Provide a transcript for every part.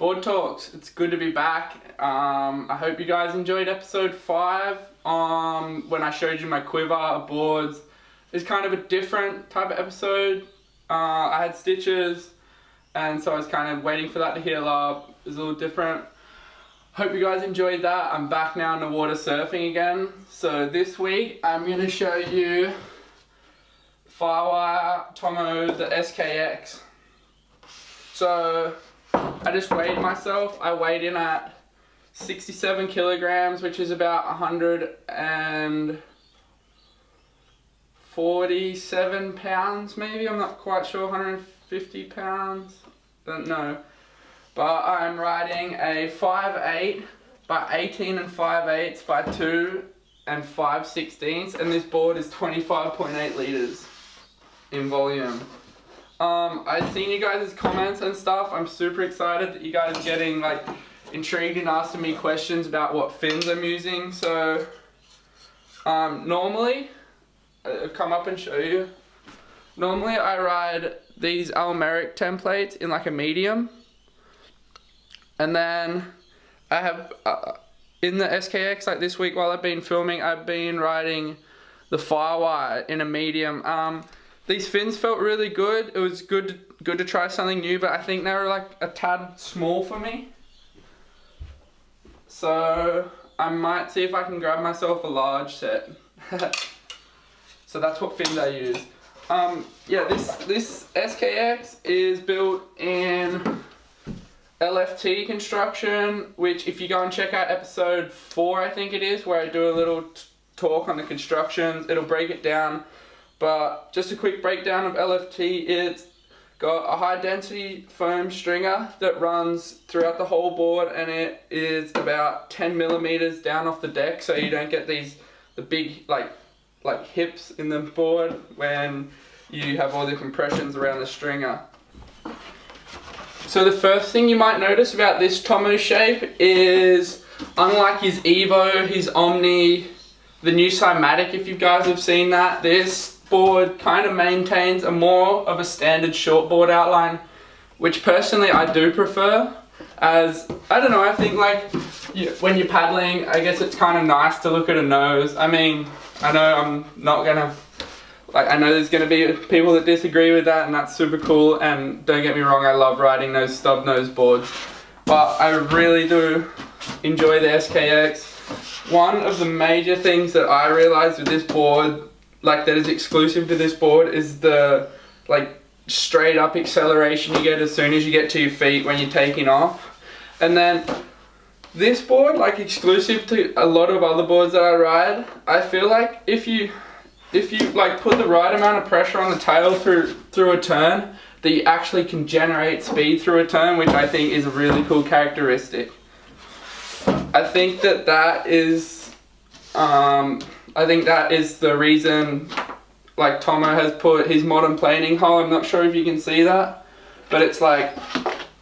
Board Talks, it's good to be back. I hope you guys enjoyed episode 5 when I showed you my quiver of boards. It's kind of a different type of episode. I had stitches and so I was kind of waiting for that to heal up. It was a little different. Hope you guys enjoyed that. I'm back now in the water surfing again. So this week I'm going to show you FIREWIRE TOMO, the SKX. So I just weighed myself. I weighed in at 67 kilograms, which is about 147 pounds maybe. I'm not quite sure, 150 pounds. Don't know. But I'm riding a 5'8" by 18 5/8 by 2 5/16, and this board is 25.8 liters in volume. I've seen you guys' comments and stuff. I'm super excited that you guys are getting like intrigued and asking me questions about what fins I'm using. So normally, I'll come up and show you. Normally I ride these Almeric templates in like a medium. And then I have, in the SKX, like this week while I've been filming, I've been riding the FIREWIRE in a medium. These fins felt really good. It was good to try something new, but I think they were like a tad small for me. So I might see if I can grab myself a large set. So that's what fins I use. Yeah, this SKX is built in LFT construction, which if you go and check out episode 4, I think it is, where I do a little talk on the constructions, it'll break it down. But just a quick breakdown of LFT, it's got a high density foam stringer that runs throughout the whole board, and it is about 10 millimeters down off the deck, so you don't get the big like hips in the board when you have all the compressions around the stringer. So the first thing you might notice about this Tomo shape is, unlike his Evo, his Omni, the new Cymatic, if you guys have seen that, this board kind of maintains a more of a standard shortboard outline, which personally I do prefer. As, I don't know, I think like when you're paddling, I guess it's kind of nice to look at a nose. I mean, I know I'm not gonna, I know there's going to be people that disagree with that, and that's super cool, and don't get me wrong, I love riding those stub nose boards, but I really do enjoy the SKX. One of the major things that I realized with this board, like that is exclusive to this board, is the like straight up acceleration you get as soon as you get to your feet when you're taking off. And then this board, like exclusive to a lot of other boards that I ride, I feel like if you like put the right amount of pressure on the tail through a turn, that you actually can generate speed through a turn, which I think is a really cool characteristic. I think that is the reason like Tomo has put his modern planing hull. I'm not sure if you can see that, but it's like,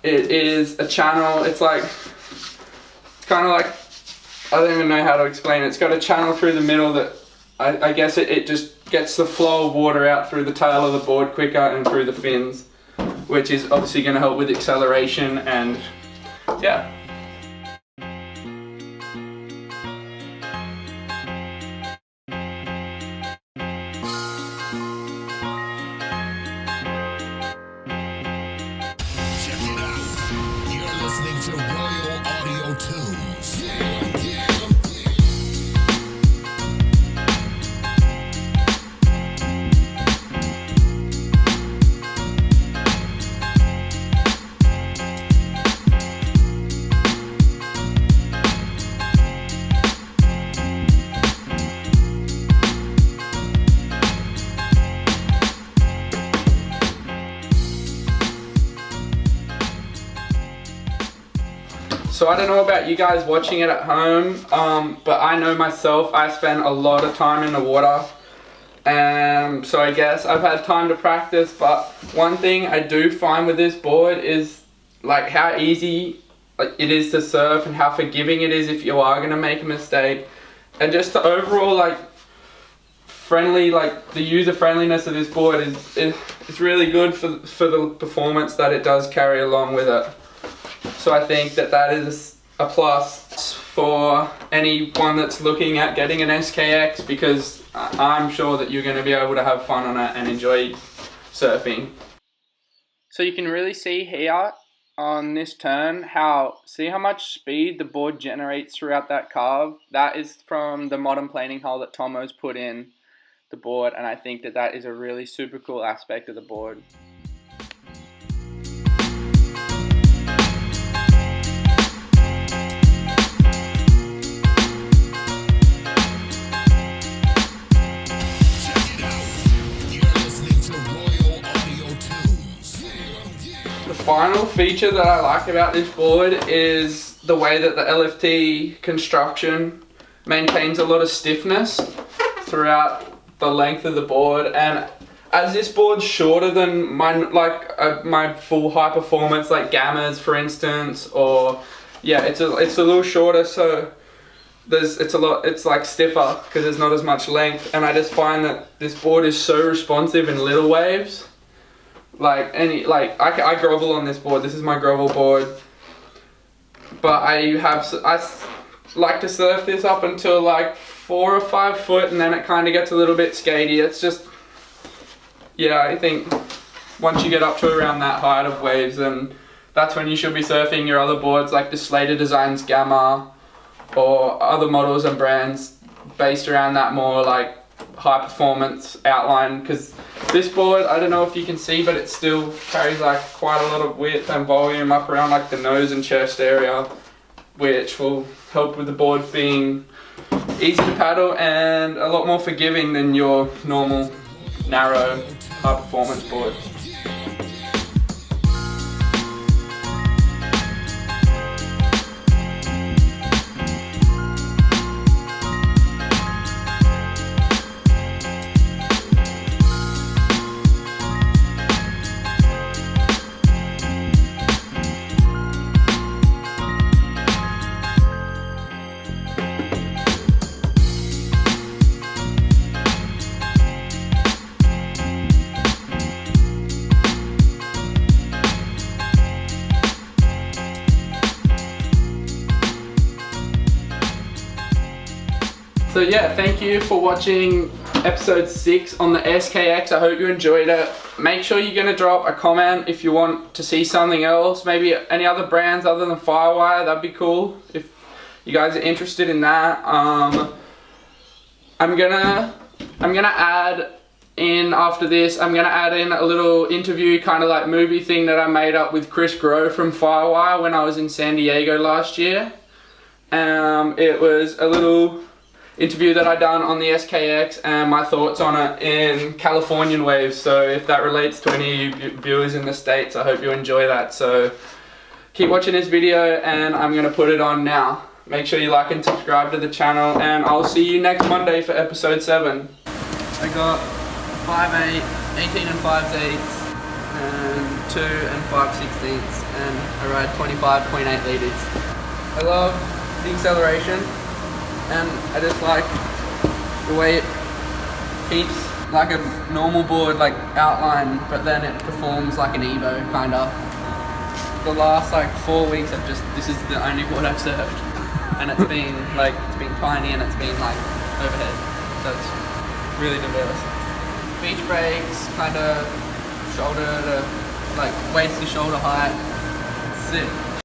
it is a channel. It's like, it's kind of like, I don't even know how to explain it. It's got a channel through the middle that I guess it just gets the flow of water out through the tail of the board quicker and through the fins, which is obviously going to help with acceleration and yeah. Check it out. You're listening to Royal Audio Tunes. So I don't know about you guys watching it at home, but I know myself, I spend a lot of time in the water, and so I guess I've had time to practice. But one thing I do find with this board is like how easy it is to surf and how forgiving it is if you are going to make a mistake, and just the overall like friendly, like the user friendliness of this board is really good for the performance that it does carry along with it. So I think that is a plus for anyone that's looking at getting an SKX, because I'm sure that you're going to be able to have fun on it and enjoy surfing. So you can really see here on this turn see how much speed the board generates throughout that carve. That is from the modern planing hull that Tomo's put in the board, and I think that is a really super cool aspect of the board. The final feature that I like about this board is the way that the LFT construction maintains a lot of stiffness throughout the length of the board. And as this board's shorter than my full high performance like Gammas, for instance, or yeah, it's a little shorter, so it's like stiffer because there's not as much length. And I just find that this board is so responsive in little waves. I grovel on this board. This is my grovel board, but I like to surf this up until like 4 or 5 foot, and then it kind of gets a little bit skatey. It's just, yeah, I think once you get up to around that height of waves, then that's when you should be surfing your other boards like the Slater Designs Gamma or other models and brands based around that more like high performance outline. Because this board, I don't know if you can see, but it still carries like quite a lot of width and volume up around like the nose and chest area, which will help with the board being easy to paddle and a lot more forgiving than your normal narrow high performance board. So yeah, thank you for watching episode 6 on the SKX. I hope you enjoyed it. Make sure you're going to drop a comment if you want to see something else, maybe any other brands other than FIREWIRE. That'd be cool if you guys are interested in that. I'm gonna add in, after this, I'm gonna add in a little interview kind of like movie thing that I made up with Chris Grow from FIREWIRE when I was in San Diego last year. It was a little interview that I done on the SKX and my thoughts on it in Californian waves. So if that relates to any viewers in the States, I hope you enjoy that. So keep watching this video and I'm gonna put it on now. Make sure you like and subscribe to the channel, and I'll see you next Monday for episode 7. I got 5/8, 18 and 5/8, and 2 and 5/16, and I ride 25.8 liters. I love the acceleration, and I just like the way it keeps like a normal board like outline, but then it performs like an Evo kind of. The last like 4 weeks this is the only board I've surfed, and it's been tiny and it's been like overhead, so it's really diverse. Beach breaks, kind of shoulder to like waist to shoulder height. It's sick.